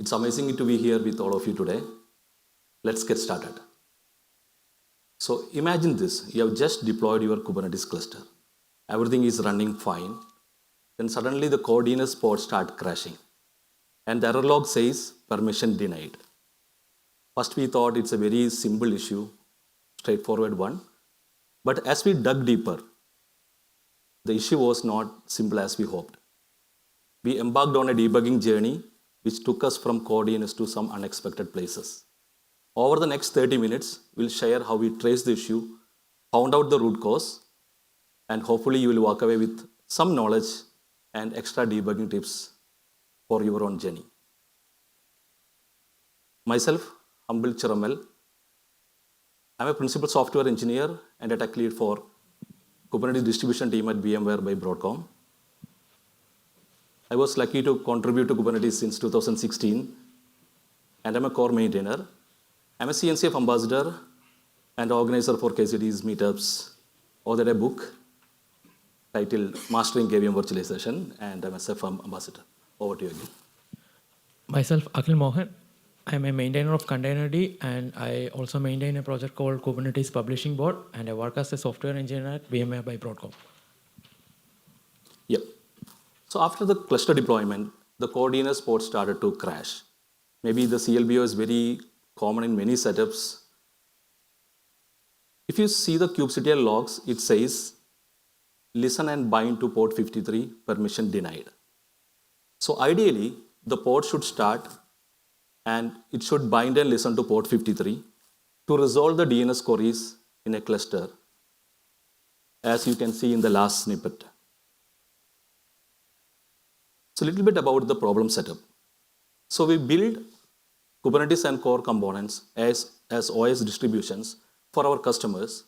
It's amazing to be here with all of you today. Let's get started. So imagine this, you have just deployed your Kubernetes cluster. Everything is running fine. Then suddenly the CoreDNS pod starts crashing. And the error log says permission denied. First we thought it's a very simple issue, straightforward one. But as we dug deeper, the issue was not simple as we hoped. We embarked on a debugging journey which took us from CoreDNS to some unexpected places. Over the next 30 minutes, we'll share how we traced the issue, found out the root cause, and hopefully you will walk away with some knowledge and extra debugging tips for your own journey. Myself, Akhil Chirammal. I'm a principal software engineer and a tech lead for Kubernetes distribution team at VMware by Broadcom. I was lucky to contribute to Kubernetes since 2016, and I'm a core maintainer. I'm a CNCF ambassador and organizer for KCD's meetups, authored a book titled Mastering KVM Virtualization, and I'm a CEF ambassador. Over to you again. Myself, Akhil Mohan. I'm a maintainer of Containerd, and I also maintain a project called Kubernetes Publishing Board, and I work as a software engineer at VMware by Broadcom. Yep. So after the cluster deployment, the CoreDNS port started to crash. Maybe the CLBO is very common in many setups. If you see the kubectl logs, it says listen and bind to port 53, permission denied. So ideally, the port should start and it should bind and listen to port 53 to resolve the DNS queries in a cluster, as you can see in the last snippet. So a little bit about the problem setup. So we build Kubernetes and core components as OS distributions for our customers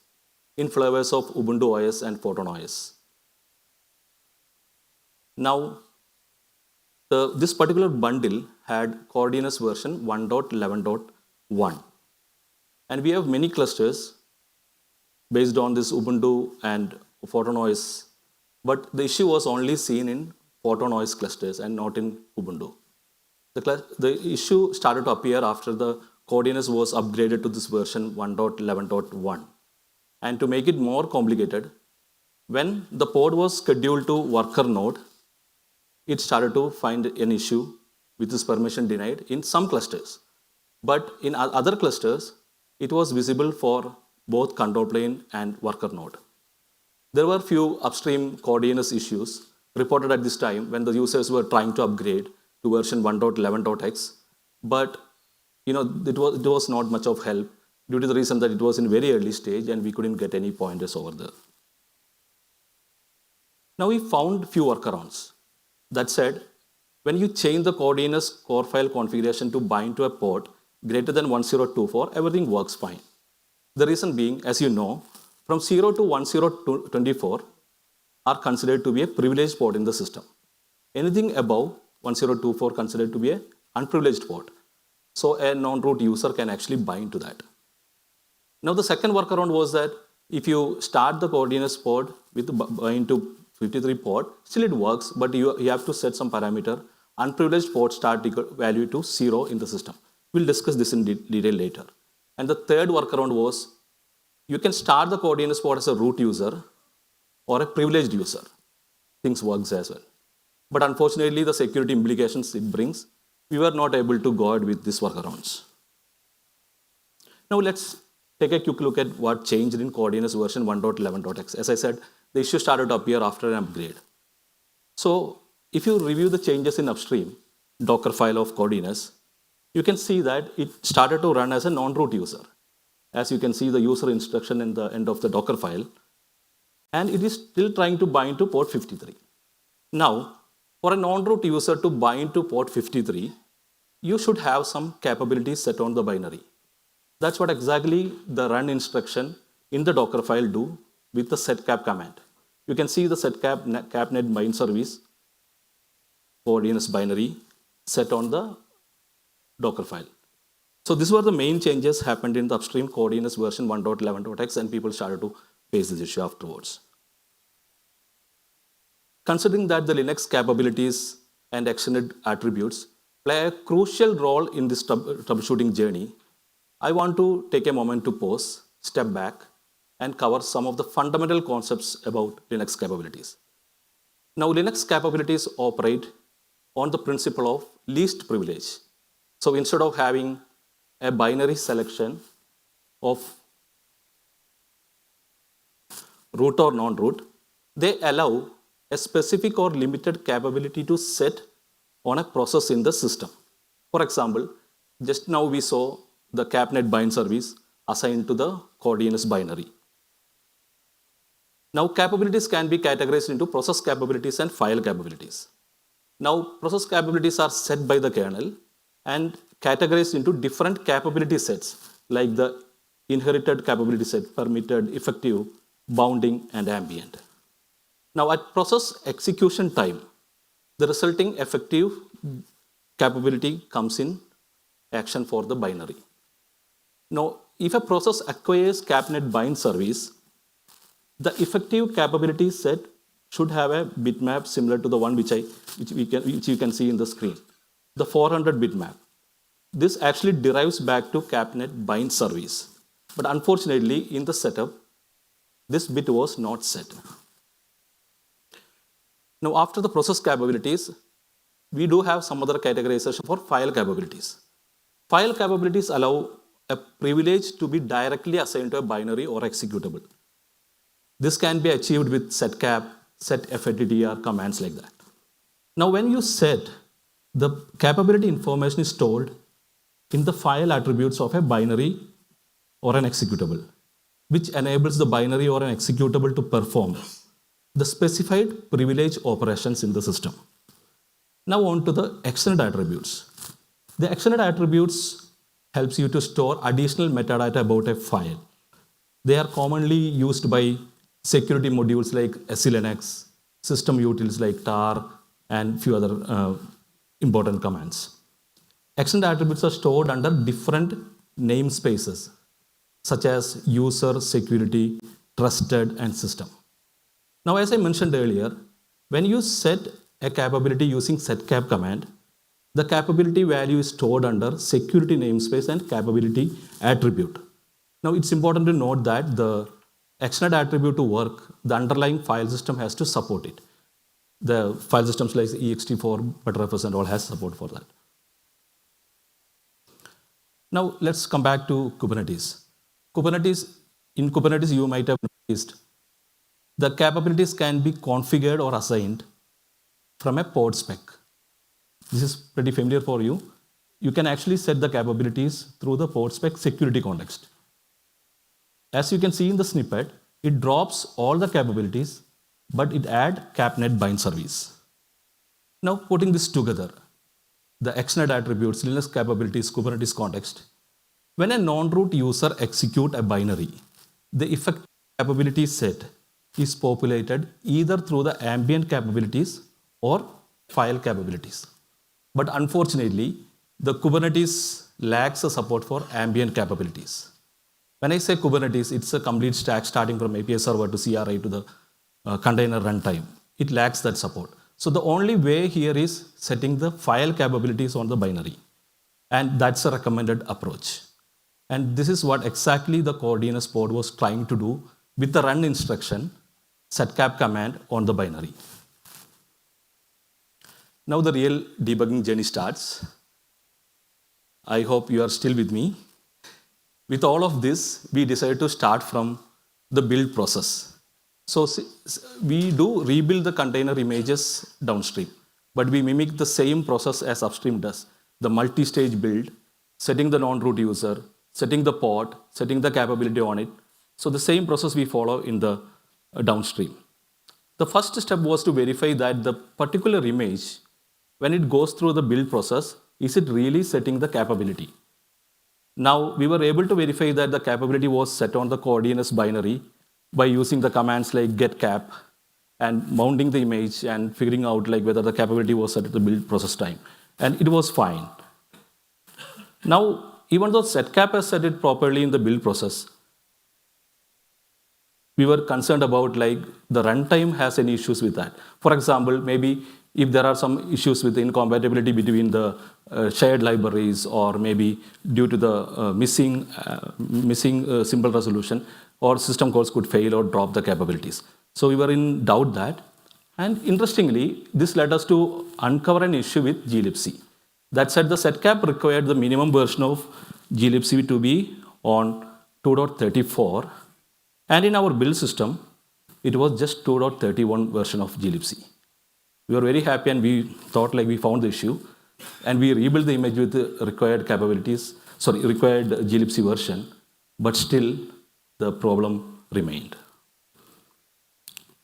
in flavors of Ubuntu OS and Photon OS. Now, this particular bundle had CoreDNS version 1.11.1. And we have many clusters based on this Ubuntu and Photon OS, but the issue was only seen in Photon OS clusters and not in Ubuntu. The issue started to appear after the CoreDNS was upgraded to this version 1.11.1. And to make it more complicated, when the pod was scheduled to worker node, it started to find an issue with this permission denied in some clusters. But in other clusters, it was visible for both control plane and worker node. There were few upstream CoreDNS issues reported at this time when the users were trying to upgrade to version 1.11.x, but it was not much of help due to the reason that it was in very early stage and we couldn't get any pointers over there. Now we found few workarounds. That said, when you change the CoreDNS core file configuration to bind to a port greater than 1024, everything works fine. The reason being, as you know, from 0 to 1024 are considered to be a privileged port in the system. Anything above 1024 considered to be an unprivileged port. So a non-root user can actually bind to that. Now the second workaround was that if you start the CoreDNS port with bind to 53 port, still it works, but you have to set some parameter, unprivileged port start value to 0 in the system. We'll discuss this in detail later. And the third workaround was, you can start the CoreDNS port as a root user or a privileged user. Things works as well. But unfortunately, the security implications it brings, we were not able to go ahead with these workarounds. Now let's take a quick look at what changed in CoreDNS version 1.11.x. As I said, the issue started to appear after an upgrade. So if you review the changes in upstream Docker file of CoreDNS, you can see that it started to run as a non-root user. As you can see the user instruction in the end of the Docker file, and it is still trying to bind to port 53. Now, for a non-root user to bind to port 53, you should have some capabilities set on the binary. That's what exactly the run instruction in the Docker file do with the setcap command. You can see the setcap capnet bind service CoreDNS binary set on the Docker file. So these were the main changes happened in the upstream CoreDNS version 1.11.x, and people started to face this issue afterwards. Considering that the Linux capabilities and extended attributes play a crucial role in this troubleshooting journey, I want to take a moment to pause, step back, and cover some of the fundamental concepts about Linux capabilities. Now, Linux capabilities operate on the principle of least privilege. So instead of having a binary selection of root or non-root, they allow a specific or limited capability to set on a process in the system. For example, just now we saw the capnet bind service assigned to the CoreDNS binary. Now, capabilities can be categorized into process capabilities and file capabilities. Now, process capabilities are set by the kernel and categorized into different capability sets like the inherited capability set, permitted, effective, bounding, and ambient. Now, at process execution time, the resulting effective capability comes in action for the binary. Now, if a process acquires capnet bind service, the effective capability set should have a bitmap similar to the one which you can see in the screen, the 400 bitmap. This actually derives back to capnet bind service. But unfortunately, in the setup, this bit was not set. Now, after the process capabilities, we do have some other categorization for file capabilities. File capabilities allow a privilege to be directly assigned to a binary or executable. This can be achieved with setcap, setfttr commands like that. Now, when you set, the capability information is stored in the file attributes of a binary or an executable, which enables the binary or an executable to perform the specified privilege operations in the system. Now on to the extended attributes. The extended attributes helps you to store additional metadata about a file. They are commonly used by security modules like SELinux, system utils like tar, and few other important commands. Extended attributes are stored under different namespaces, such as user, security, trusted, and system. Now, as I mentioned earlier, when you set a capability using setcap command, the capability value is stored under security namespace and capability attribute. Now, it's important to note that the extended attribute to work, the underlying file system has to support it. The file systems like ext4, btrfs, and all has support for that. Now, let's come back to Kubernetes. In Kubernetes, you might have noticed the capabilities can be configured or assigned from a pod spec. This is pretty familiar for you. You can actually set the capabilities through the pod spec security context. As you can see in the snippet, it drops all the capabilities, but it adds capnet bind service. Now, putting this together, the extended attributes, Linux capabilities, Kubernetes context. When a non-root user executes a binary, the effective capability set is populated either through the ambient capabilities or file capabilities. But unfortunately, the Kubernetes lacks the support for ambient capabilities. When I say Kubernetes, it's a complete stack starting from API server to CRI to the container runtime. It lacks that support. So the only way here is setting the file capabilities on the binary. And that's a recommended approach. And this is what exactly the CoreDNS pod was trying to do with the run instruction, setcap command on the binary. Now the real debugging journey starts. I hope you are still with me. With all of this, we decided to start from the build process. So we do rebuild the container images downstream, but we mimic the same process as upstream does. The multi-stage build, setting the non-root user, setting the pod, setting the capability on it. So the same process we follow in the downstream. The first step was to verify that the particular image, when it goes through the build process, is it really setting the capability? Now, we were able to verify that the capability was set on the CoreDNS binary by using the commands like getcap and mounting the image and figuring out like whether the capability was set at the build process time. And it was fine. Now, even though setcap has set it properly in the build process, we were concerned about like the runtime has any issues with that. For example, maybe if there are some issues with the incompatibility between the shared libraries, or maybe due to the missing simple resolution, or system calls could fail or drop the capabilities. So we were in doubt that. And interestingly, this led us to uncover an issue with glibc. That said, the setcap required the minimum version of glibc to be on 2.34, and in our build system, it was just 2.31 version of glibc. We were very happy and we thought like we found the issue, and we rebuilt the image with the required required glibc version, but still the problem remained.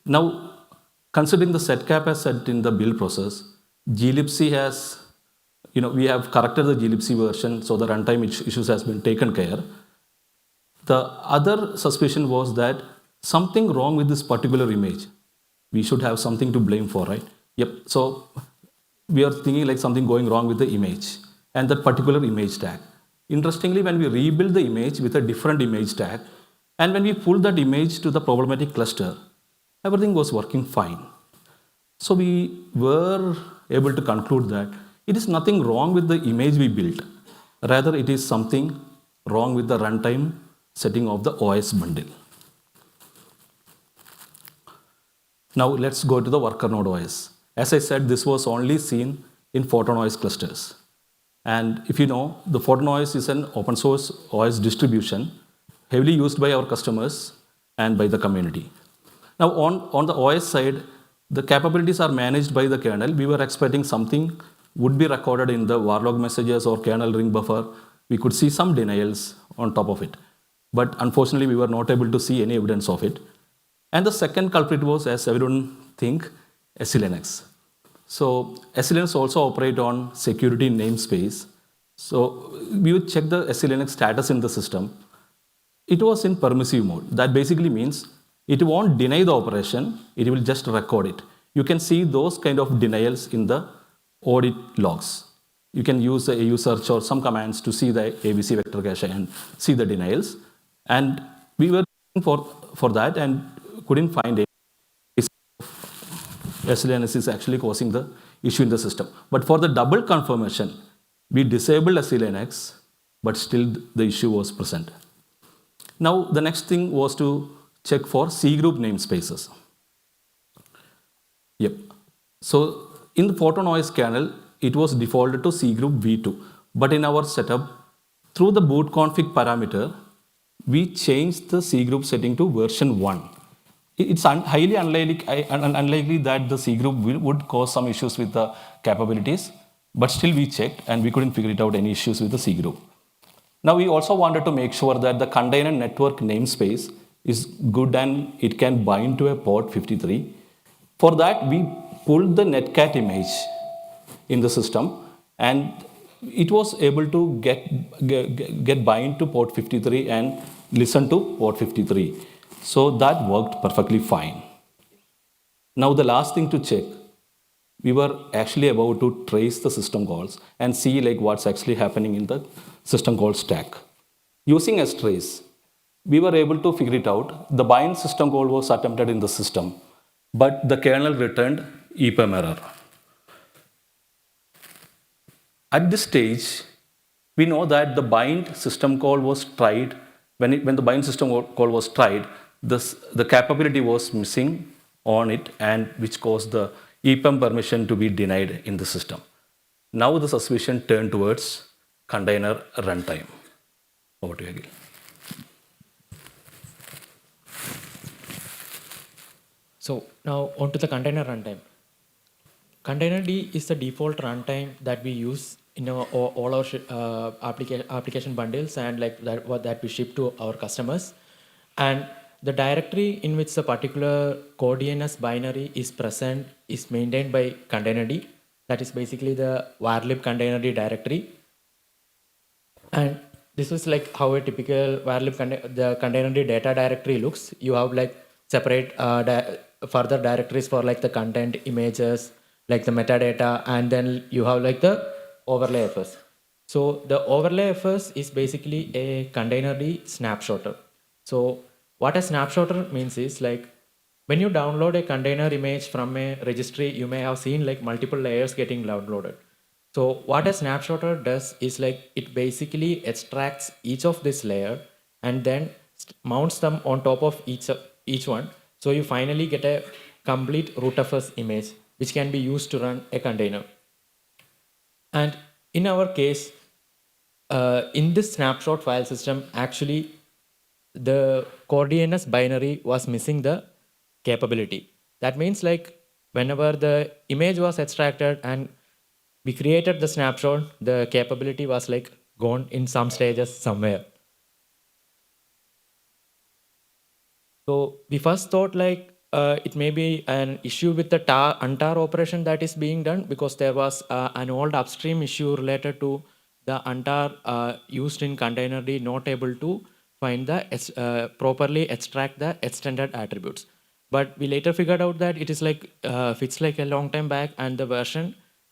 Now, considering the setcap as set in the build process, glibc has, we have corrected the glibc version, so the runtime issues has been taken care. The other suspicion was that something wrong with this particular image. We should have something to blame for, right? Yep. So we are thinking like something going wrong with the image and that particular image tag. Interestingly, when we rebuild the image with a different image tag, and when we pull that image to the problematic cluster, everything was working fine. So we were able to conclude that it is nothing wrong with the image we built. Rather, it is something wrong with the runtime setting of the OS bundle. Now let's go to the worker node OS. As I said, this was only seen in Photon OS clusters. And if you know, the Photon OS is an open source OS distribution heavily used by our customers and by the community. Now on the OS side, the capabilities are managed by the kernel. We were expecting something would be recorded in the var log messages or kernel ring buffer. We could see some denials on top of it. But unfortunately, we were not able to see any evidence of it. And the second culprit was, as everyone think, SELinux. So SELinux also operate on security namespace. So we would check the SELinux status in the system. It was in permissive mode. That basically means it won't deny the operation, it will just record it. You can see those kind of denials in the audit logs. You can use the AU search or some commands to see the ABC vector cache and see the denials. And we were looking for that and couldn't find it. SELinux is actually causing the issue in the system. But for the double confirmation, we disabled SELinux, but still the issue was present. Now the next thing was to check for C group namespaces. Yep. So in the Photon OS kernel, it was defaulted to C group v2. But in our setup, through the boot config parameter, we changed the C group setting to version 1. It's highly unlikely that the C group would cause some issues with the capabilities, but still we checked and we couldn't figure it out any issues with the C group. Now we also wanted to make sure that the container network namespace is good and it can bind to a port 53. For that, we pulled the netcat image in the system and it was able to get bind to port 53 and listen to port 53. So that worked perfectly fine. Now the last thing to check, we were actually about to trace the system calls and see like what's actually happening in the system call stack. Using strace, we were able to figure it out. The bind system call was attempted in the system, but the kernel returned EPEM error. At this stage, we know that the bind system call was tried. When the bind system call was tried, the capability was missing on it, and which caused the EPEM permission to be denied in the system. Now the suspicion turned towards container runtime. Over to you, Akhil. So now onto the container runtime. Container D is the default runtime that we use in all our application bundles and like that we ship to our customers. And the directory in which the particular CoreDNS binary is present is maintained by container D. That is basically the varlib container D directory. And this is like how a typical varlib the container D data directory looks. You have like separate further directories for like the content, images, like the metadata, and then you have like the overlay FS. So the overlay FS is basically a container D snapshotter. So what a snapshotter means is like when you download a container image from a registry, you may have seen like multiple layers getting downloaded. So what a snapshotter does is like it basically extracts each of this layer and then mounts them on top of each one. So you finally get a complete rootfs image which can be used to run a container. And in our case, in this snapshot file system, actually the CoreDNS binary was missing the capability. That means like whenever the image was extracted and we created the snapshot, the capability was like gone in some stages somewhere. So we first thought like it may be an issue with the untar operation that is being done, because there was an old upstream issue related to the untar used in containerd not able to find the properly extract the extended attributes. But we later figured out that it is like fixed like a long time back, and the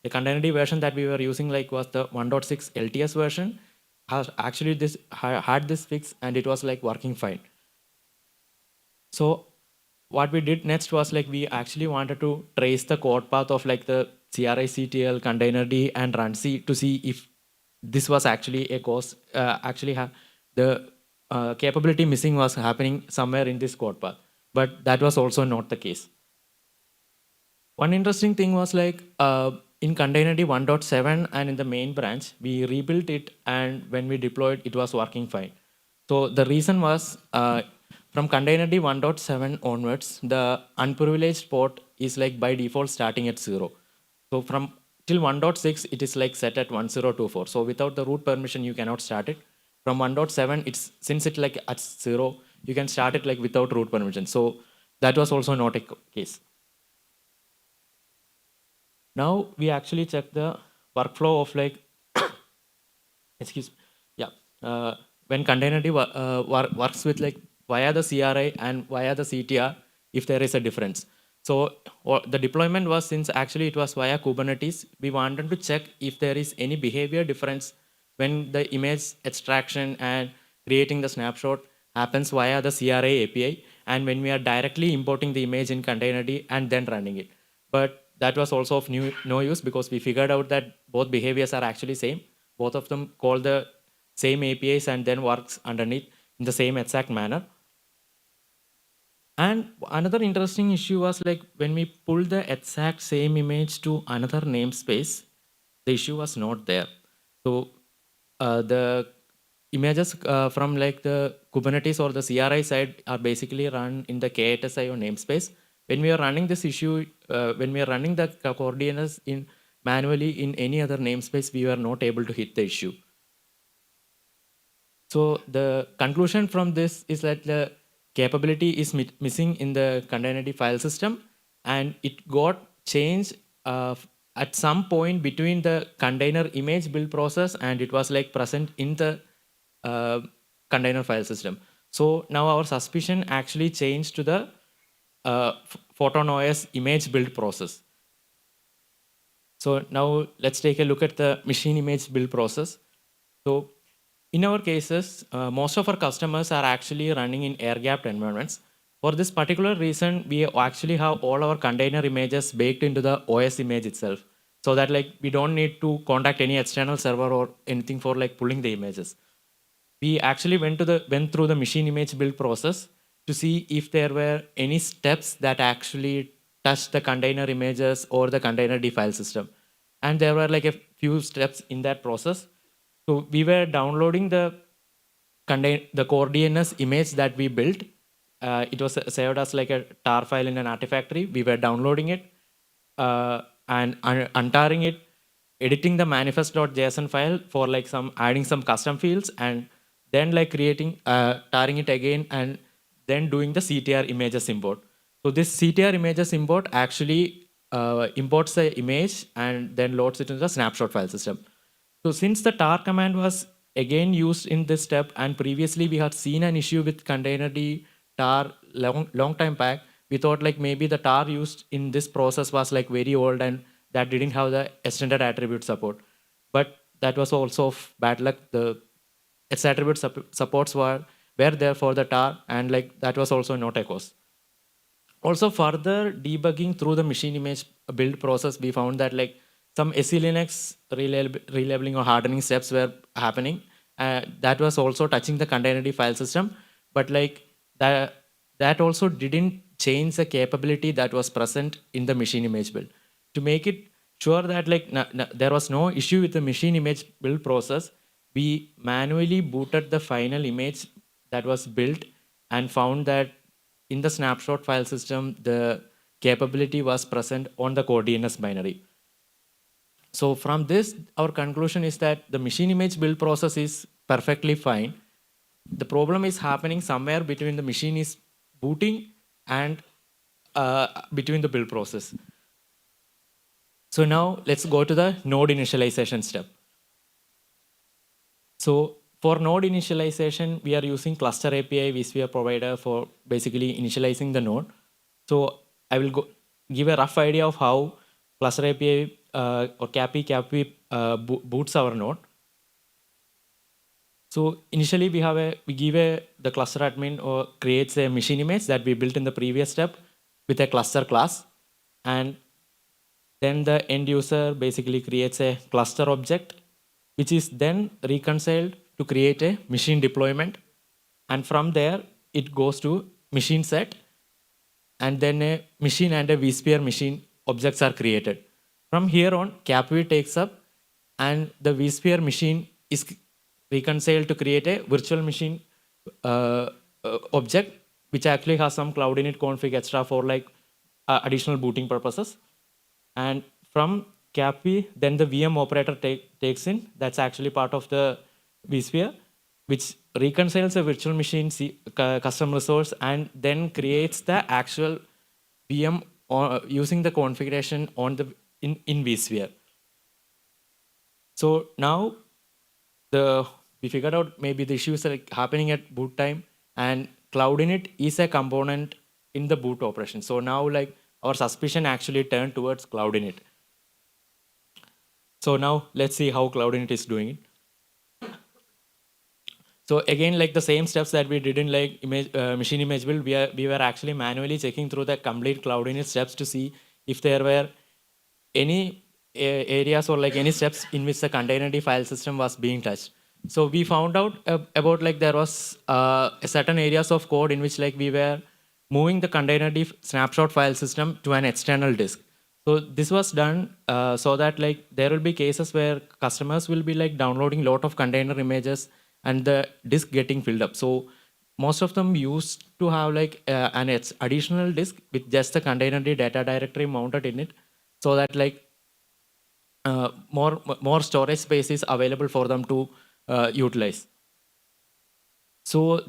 containerd version that we were using like was the 1.6 LTS version. Has actually this had this fix and it was like working fine. So what we did next was like we actually wanted to trace the code path of like the CRICTL, containerd, and runc to see if this was actually a cause. The capability missing was happening somewhere in this code path, but that was also not the case. One interesting thing was like in containerd 1.7 and in the main branch, we rebuilt it, and when we deployed, it was working fine. So the reason was from containerd 1.7 onwards, the unprivileged port is like by default starting at 0. So from till 1.6, it is like set at 1024. So without the root permission, you cannot start it. From 1.7, it's since it's like at 0, you can start it like without root permission. So that was also not a case. Now we actually check the workflow of like, excuse me, yeah, when containerd works with like via the CRI and via the CTR, if there is a difference. So the deployment was, since actually it was via Kubernetes, we wanted to check if there is any behavior difference when the image extraction and creating the snapshot happens via the CRI API, and when we are directly importing the image in containerd and then running it. But that was also of no use, because we figured out that both behaviors are actually same. Both of them call the same APIs and then works underneath in the same exact manner. And another interesting issue was like when we pull the exact same image to another namespace, the issue was not there. So the images from like the Kubernetes or the CRI side are basically run in the K8SIO namespace. When we are running this issue, when we are running the CoreDNS in manually in any other namespace, we were not able to hit the issue. So the conclusion from this is that the capability is missing in the containerd file system, and it got changed at some point between the container image build process, and it was like present in the uh, container file system. So now our suspicion actually changed to the Photon OS image build process. So now let's take a look at the machine image build process. So in our cases, most of our customers are actually running in air-gapped environments. For this particular reason, we actually have all our container images baked into the OS image itself, so that like we don't need to contact any external server or anything for like pulling the images. We actually went through the machine image build process to see if there were any steps that actually touched the container images or the containerd file system, and there were like a few steps in that process. So we were downloading the core DNS image that we built. It was saved as like a tar file in an artifactory. We were downloading it and untarring it, editing the manifest.json file for like adding some custom fields, and then like creating tarring it again, and then doing the CTR images import. So this CTR images import actually imports the image and then loads it into the snapshot file system. So since the tar command was again used in this step, and previously we had seen an issue with containerd tar long time back, we thought like maybe the tar used in this process was like very old and that didn't have the extended attribute support. But that was also of bad luck. The its attribute supports were there for the tar, and like that was also not a cause. Also further debugging through the machine image build process, we found that like some SELinux relabeling or hardening steps were happening. That was also touching the containerd file system, but like that also didn't change the capability that was present in the machine image build. To make it sure that like there was no issue with the machine image build process, we manually booted the final image that was built and found that in the snapshot file system, the capability was present on the CoreDNS binary. So from this, our conclusion is that the machine image build process is perfectly fine. The problem is happening somewhere between the machine is booting and between the build process. So now let's go to the node initialization step. So for node initialization, we are using cluster API vSphere provider for basically initializing the node. So I will give a rough idea of how cluster API or CAPI boots our node. So initially we give the cluster admin or creates a machine image that we built in the previous step with a cluster class, and then the end user basically creates a cluster object, which is then reconciled to create a machine deployment, and from there it goes to machine set, and then a machine and a vSphere machine objects are created. From here on, CAPV takes up, and the vSphere machine is reconciled to create a virtual machine object, which actually has some cloud init config extra for like additional booting purposes. And from CAPV, then the VM operator takes in. That's actually part of the vSphere, which reconciles a virtual machine custom resource and then creates the actual VM using the configuration on the in vSphere. So now we figured out maybe the issues are happening at boot time, and cloud init is a component in the boot operation. So now like our suspicion actually turned towards cloud init. So now let's see how cloud init is doing it. So again, like the same steps that we did in like machine image build, we were actually manually checking through the complete cloud init steps to see if there were any areas or like any steps in which the containerd file system was being touched. So we found out about like there was certain areas of code in which like we were moving the containerd snapshot file system to an external disk. So this was done so that like there will be cases where customers will be like downloading lot of container images and the disk getting filled up. So most of them used to have like an additional disk with just the containerd data directory mounted in it, so that like more storage space is available for them to utilize. So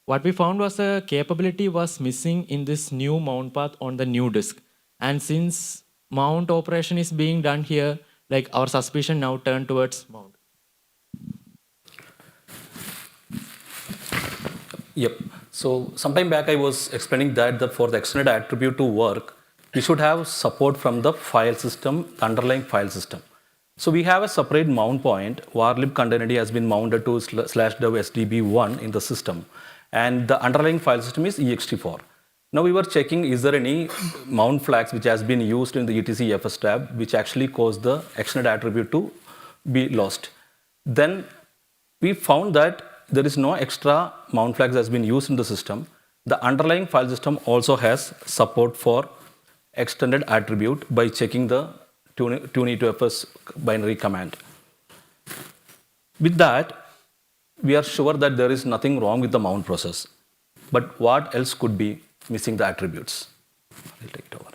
what we found was the capability was missing in this new mount path on the new disk. And since mount operation is being done here, like our suspicion now turned towards mount. Yep. So sometime back I was explaining that for the extended attribute to work, we should have support from the file system, the underlying file system. So we have a separate mount point. Warlib containerd has been mounted to /dev sdb1 in the system, and the underlying file system is ext4. Now we were checking, is there any mount flags which has been used in the etc fs tab, which actually caused the extended attribute to be lost. Then we found that there is no extra mount flags that has been used in the system. The underlying file system also has support for extended attribute by checking the tune-e2fs binary command. With that, we are sure that there is nothing wrong with the mount process. But what else could be missing the attributes? I'll take it over.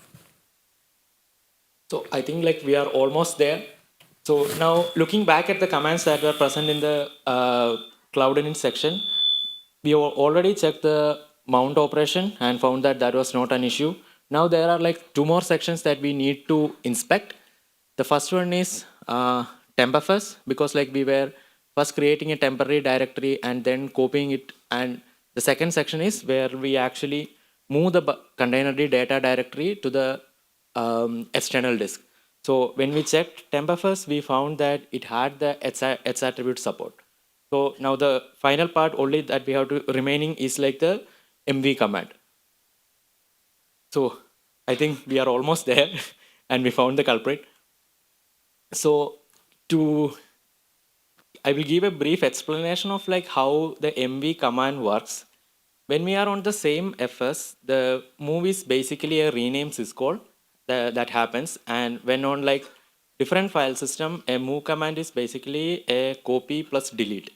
So I think like we are almost there. So now looking back at the commands that were present in the cloud init section, we already checked the mount operation and found that that was not an issue. Now there are like two more sections that we need to inspect. The first one is tempfs, because like we were first creating a temporary directory and then copying it, and the second section is where we actually move the containerd data directory to the external disk. So when we checked tempfs, we found that it had the H attribute support. So now the final part only that we have to remaining is like the mv command. So I think we are almost there. and we found the culprit. So I will give a brief explanation of like how the mv command works. When we are on the same FS, the move is basically a rename syscall that happens. And when on like different file system, a move command is basically a copy plus delete.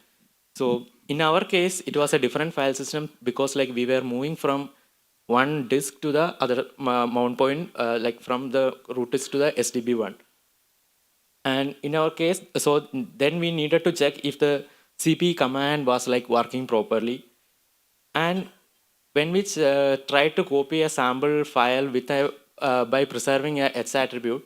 So in our case, it was a different file system because like we were moving from one disk to the other mount point, like from the root disk to the SDB one. And in our case, so then we needed to check if the CP command was like working properly. And when we tried to copy a sample file with by preserving a H attribute,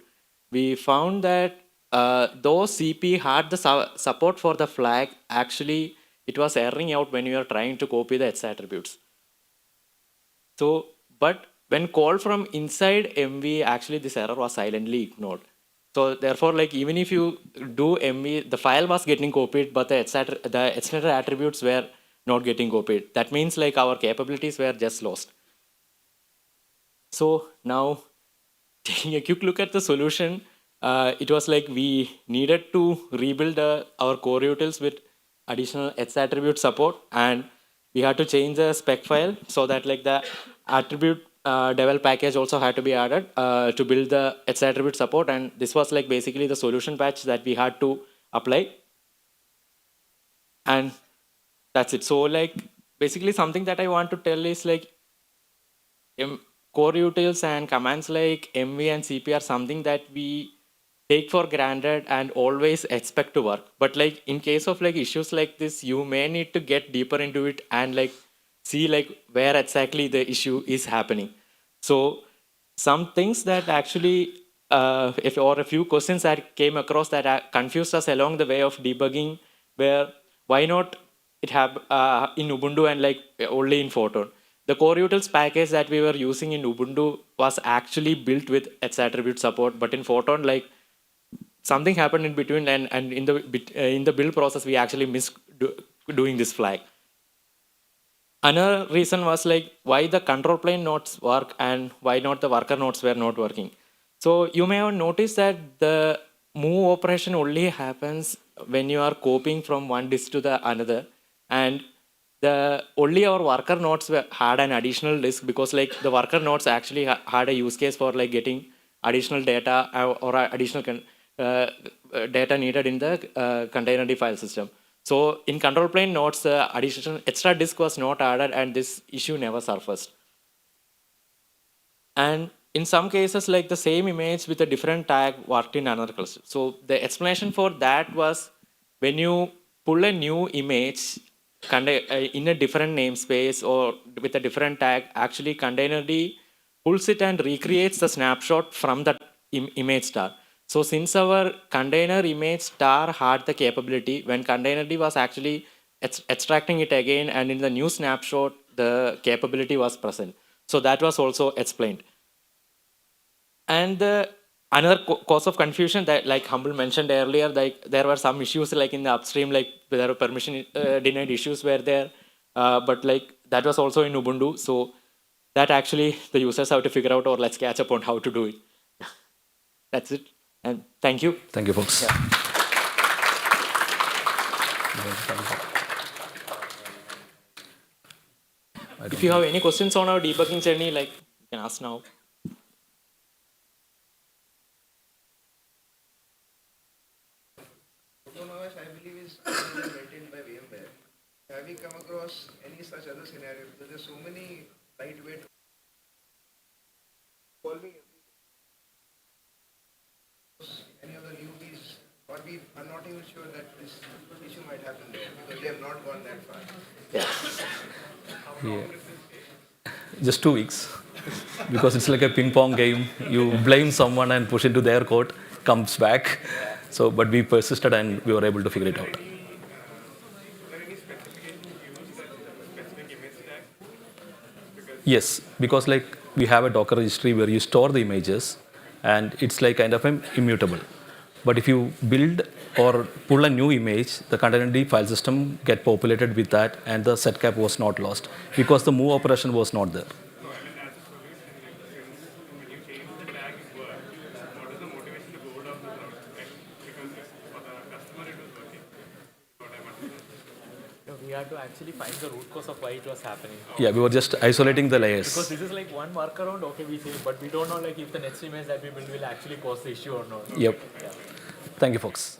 we found that though CP had the support for the flag, actually it was erroring out when you are trying to copy the H attributes. So, but when called from inside MV, actually this error was silently ignored. So therefore, like even if you do MV, the file was getting copied, but the etc attributes were not getting copied. That means like our capabilities were just lost. So now, taking a quick look at the solution, it was like we needed to rebuild our Coreutils with additional H attribute support, and we had to change the spec file so that like the attribute devel package also had to be added to build the H attribute support. And this was like basically the solution patch that we had to apply. And that's it. So like basically something that I want to tell is like Coreutils and commands like mv and cp are something that we take for granted and always expect to work. But like in case of like issues like this, you may need to get deeper into it and like see like where exactly the issue is happening. So some things that actually if or a few questions that came across that confused us along the way of debugging, where why not it have in Ubuntu and like only in Photon. The Coreutils package that we were using in Ubuntu was actually built with H attribute support, but in Photon, like something happened in between, and in the build process, we actually missed doing this flag. Another reason was like why the control plane nodes work and why not the worker nodes were not working. So you may have noticed that the move operation only happens when you are copying from one disk to the another, and the only our worker nodes had an additional disk because like the worker nodes actually had a use case for like getting additional data or additional data needed in the containerd file system. So in control plane nodes, the additional extra disk was not added and this issue never surfaced. And in some cases, like the same image with a different tag worked in another cluster. So the explanation for that was when you pull a new image in a different namespace or with a different tag, actually containerd pulls it and recreates the snapshot from that image star. So since our container image star had the capability, when containerd was actually extracting it again and in the new snapshot, the capability was present. So that was also explained. And another cause of confusion that like Humble mentioned earlier, like there were some issues like in the upstream, like there were permission denied issues were there, but like that was also in Ubuntu. So that actually the users have to figure out, or let's catch up on how to do it. That's it. And thank you. Thank you, folks. Yeah. If you have any questions on our debugging journey, like you can ask now. Photon OS, I believe, is maintained by VMware. Have you come across any such other scenario? Because there's so many lightweight solving any of the newbies, or we are not even sure that this issue might happen there because they have not gone that far. Yeah. Just 2 weeks. Because it's like a ping pong game. You blame someone and push into their code, comes back. So, but we persisted and we were able to figure it out. Yes, because like we have a Docker registry where you store the images and it's like kind of immutable. But if you build or pull a new image, the containerd file system get populated with that and the setcap was not lost because the move operation was not there. we had to actually find the root cause of why it was happening. Yeah, we were just isolating the layers. Because this is like one workaround, okay, we say, but we don't know like if the next image that we build will actually cause the issue or not. Yep. Yeah. Thank you, folks.